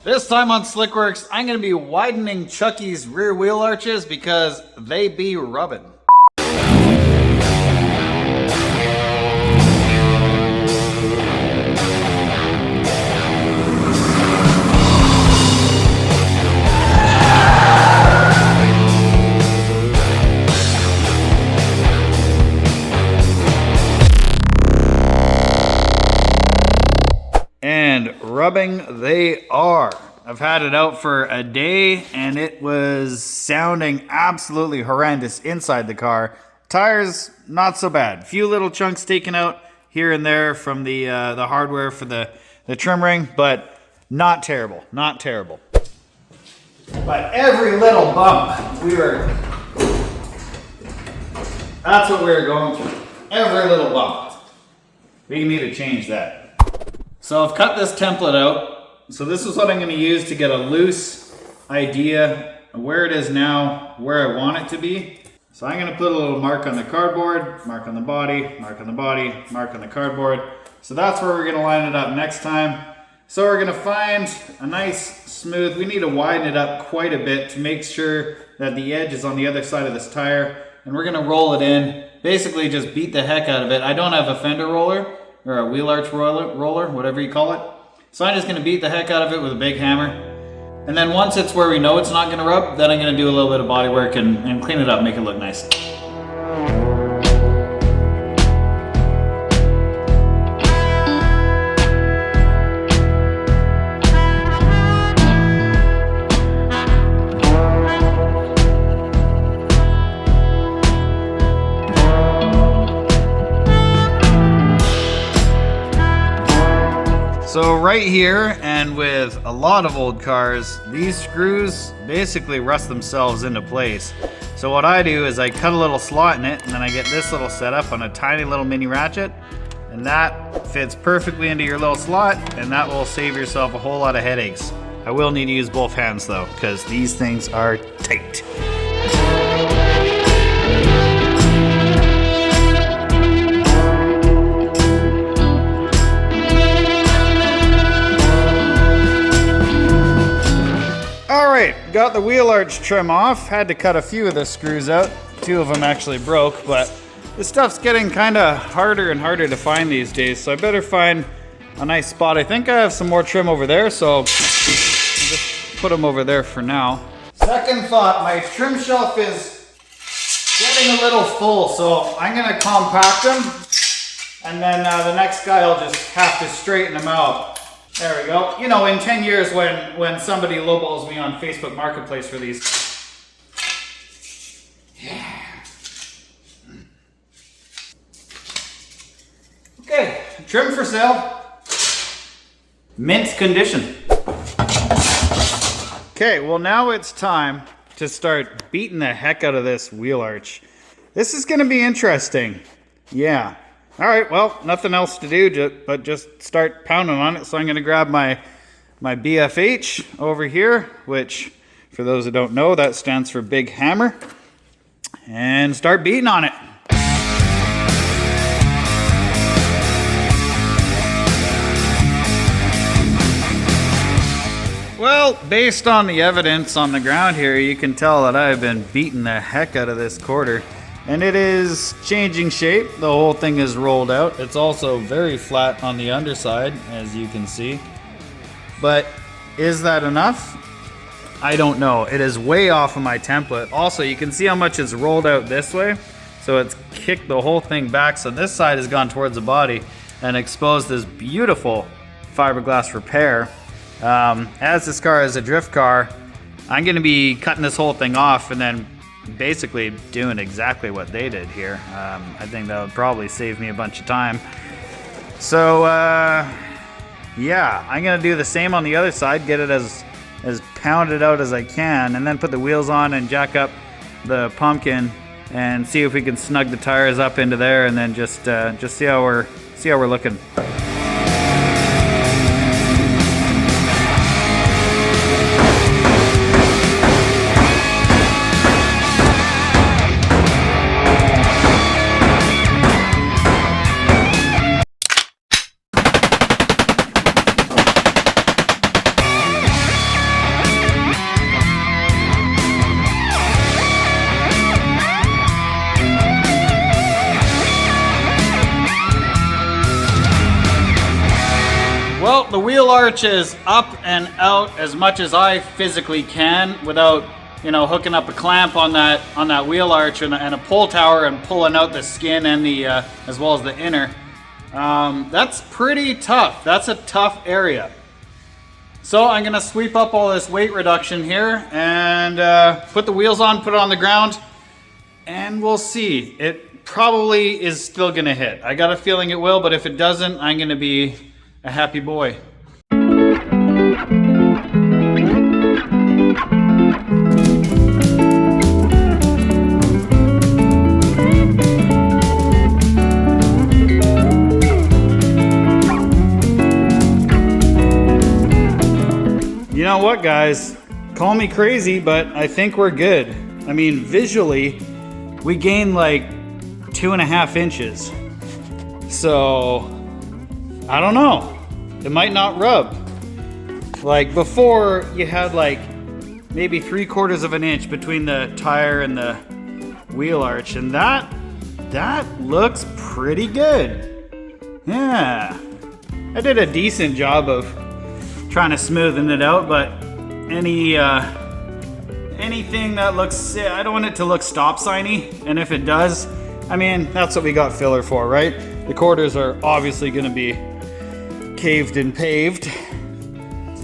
This time on SlickWorks, I'm going to be widening Chucky's rear wheel arches because they be rubbing. And rubbing they are. I've had it out for a day and it was sounding absolutely horrendous inside the car. Tires, not so bad. Few little chunks taken out here and there from the hardware for the trim ring, but not terrible, not terrible. But every little bump, that's what we were going through. Every little bump. We need to change that. So I've cut this template out. So this is what I'm going to use to get a loose idea of where it is now, where I want it to be. So I'm going to put a little mark on the cardboard, mark on the body, mark on the body, mark on the cardboard. So that's where we're going to line it up next time. So we're going to find a nice smooth, we need to widen it up quite a bit to make sure that the edge is on the other side of this tire. And we're going to roll it in, basically just beat the heck out of it. I don't have a fender roller or a wheel arch roller, whatever you call it. So I'm just going to beat the heck out of it with a big hammer. And then once it's where we know it's not going to rub, then I'm going to do a little bit of body work and clean it up, make it look nice. So right here, and with a lot of old cars, these screws basically rust themselves into place. So what I do is I cut a little slot in it, and then I get this little setup on a tiny little mini ratchet, and that fits perfectly into your little slot, and that will save yourself a whole lot of headaches. I will need to use both hands though, because these things are tight. Alright, got the wheel arch trim off. Had to cut a few of the screws out. 2 of them actually broke, but this stuff's getting kind of harder and harder to find these days, so I better find a nice spot. I think I have some more trim over there, so I'll just put them over there for now. Second thought, my trim shelf is getting a little full, so I'm going to compact them, and then the next guy will just have to straighten them out. There we go. You know, in 10 years when somebody lowballs me on Facebook Marketplace for these. Yeah. Okay, trim for sale. Mint condition. Okay, well now it's time to start beating the heck out of this wheel arch. This is going to be interesting. Yeah. All right, well, nothing else to do but just start pounding on it. So I'm going to grab my BFH over here, which, for those who don't know, that stands for Big Hammer, and start beating on it. Well, based on the evidence on the ground here, you can tell that I've been beating the heck out of this quarter. And it is changing shape. The whole thing is rolled out. It's also very flat on the underside, as you can see. But is that enough? I don't know. It is way off of my template. Also, you can see how much it's rolled out this way. So it's kicked the whole thing back. So this side has gone towards the body and exposed this beautiful fiberglass repair. As this car is a drift car, I'm going to be cutting this whole thing off and then basically doing exactly what they did here. I think that would probably save me a bunch of time. So yeah, I'm gonna do the same on the other side, get it as pounded out as I can, and then put the wheels on and jack up the pumpkin and see if we can snug the tires up into there, and then just see how we're looking. Well, the wheel arch is up and out as much as I physically can without, you know, hooking up a clamp on that wheel arch and a pull tower and pulling out the skin and the as well as the inner. That's pretty tough. That's a tough area. So I'm gonna sweep up all this weight reduction here and put the wheels on, put it on the ground, and we'll see. It probably is still gonna hit. I got a feeling it will, but if it doesn't, I'm gonna be a happy boy. You know what, guys? Call me crazy, but I think we're good. I mean, visually, we gained like 2.5 inches. So, I don't know. It might not rub. Like before, you had like maybe 3/4 of an inch between the tire and the wheel arch, and that looks pretty good. Yeah, I did a decent job of trying to smoothen it out, but anything that looks, I don't want it to look stop signy, and if it does, I mean, that's what we got filler for, right? The quarters are obviously gonna be caved and paved.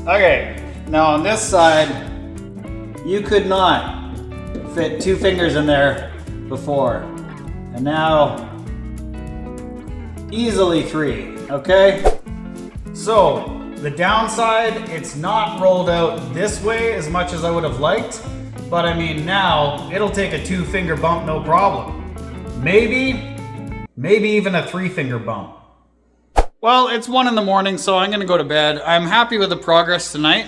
Okay, now on this side, you could not fit 2 fingers in there before, and now easily 3, okay? So, the downside, it's not rolled out this way as much as I would have liked, but I mean now, it'll take a 2-finger bump no problem. Maybe even a 3-finger bump. Well, it's 1 in the morning, so I'm gonna go to bed. I'm happy with the progress tonight.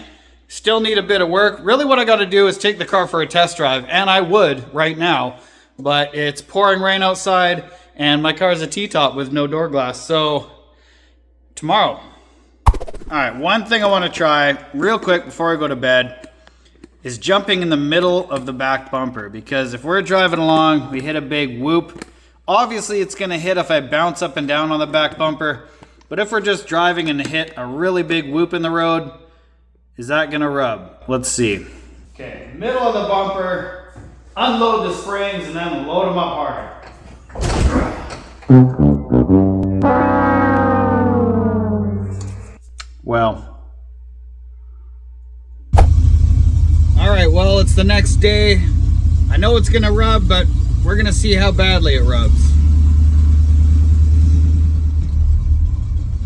Still need a bit of work. Really what I gotta do is take the car for a test drive, and I would right now, but it's pouring rain outside, and my car is a T-top with no door glass, so tomorrow. All right, one thing I want to try real quick before I go to bed is jumping in the middle of the back bumper, because if we're driving along, we hit a big whoop. Obviously, it's going to hit if I bounce up and down on the back bumper, but if we're just driving and hit a really big whoop in the road, is that going to rub? Let's see. Okay, middle of the bumper, unload the springs, and then load them up harder. Well. All right, well, it's the next day. I know it's gonna rub, but we're gonna see how badly it rubs.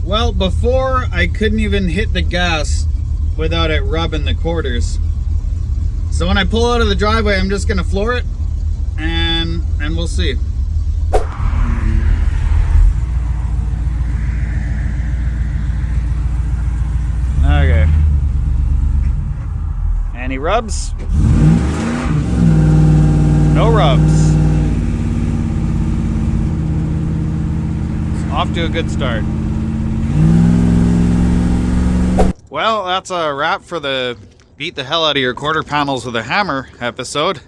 Well, before I couldn't even hit the gas without it rubbing the quarters. So when I pull out of the driveway, I'm just gonna floor it and we'll see. Okay. Any rubs? No rubs. It's off to a good start. Well, that's a wrap for the beat the hell out of your quarter panels with a hammer episode.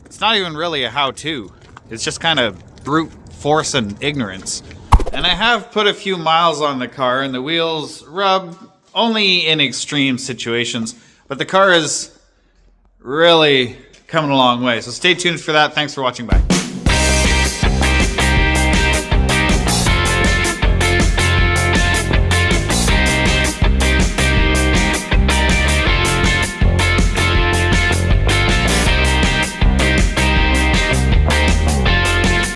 It's not even really a how-to. It's just kind of brute force and ignorance. And I have put a few miles on the car, and the wheels rub only in extreme situations, but the car is really coming a long way. So stay tuned for that. Thanks for watching. Bye.